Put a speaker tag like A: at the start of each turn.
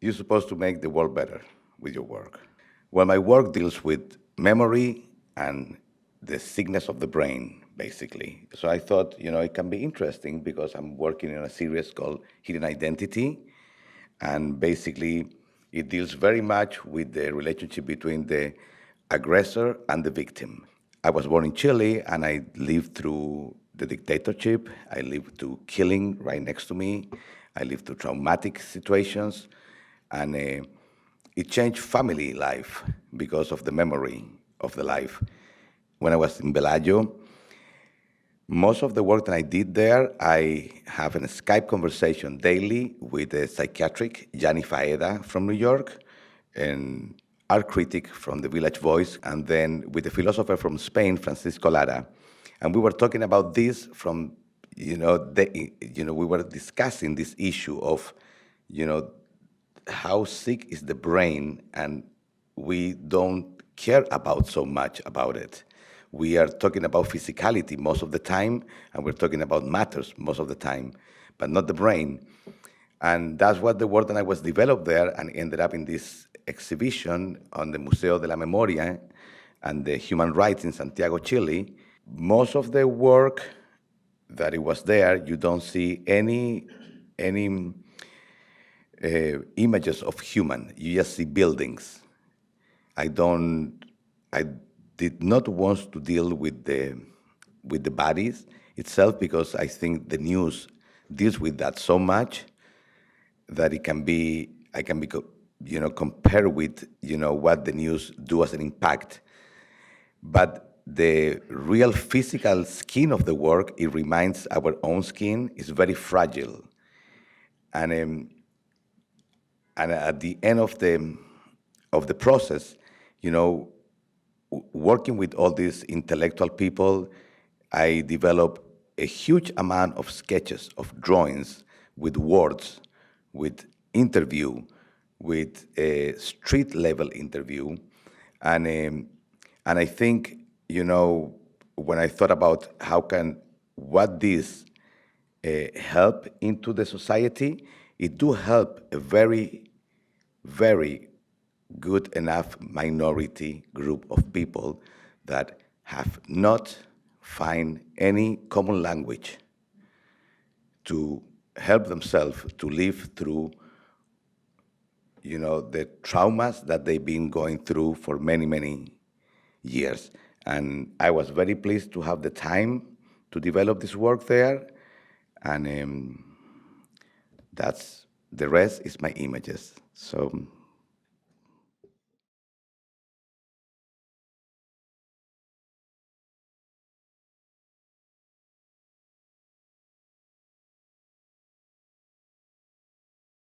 A: You're supposed to make the world better with your work. Well, my work deals with memory and the sickness of the brain, basically. So I thought, it can be interesting because I'm working in a series called Hidden Identity. And basically, it deals very much with the relationship between the aggressor and the victim. I was born in Chile and I lived through the dictatorship. I lived through killing right next to me. I lived through traumatic situations. And it changed family life because of the memory of the life. When I was in Bellagio, most of the work that I did there, I have a Skype conversation daily with a psychiatric, Gianni Faeda from New York, an art critic from the Village Voice, and then with a philosopher from Spain, Francisco Lara. And we were talking about this from, we were discussing this issue of, you know, how sick is the brain, and we don't care about so much about it. We are talking about physicality most of the time, and we're talking about matters most of the time, but not the brain. And that's what the work that I was developed there and ended up in this exhibition on the Museo de la Memoria and the Human Rights in Santiago, Chile. Most of the work that it was there, you don't see any images of human. You just see buildings. I don't. I did not want to deal with the bodies itself because I think the news deals with that so much that it can be. I can be, compare with what the news do as an impact. But the real physical skin of the work, it reminds our own skin, is very fragile, and at the end of the process, you know, working with all these intellectual people, I developed a huge amount of sketches, of drawings, with words, with interview, with a street level interview, and I think when I thought about what this help into the society, it do help a very, very good enough minority group of people that have not find any common language to help themselves to live through the traumas that they've been going through for many, many years. And I was very pleased to have the time to develop this work there. And that's the rest is my images. So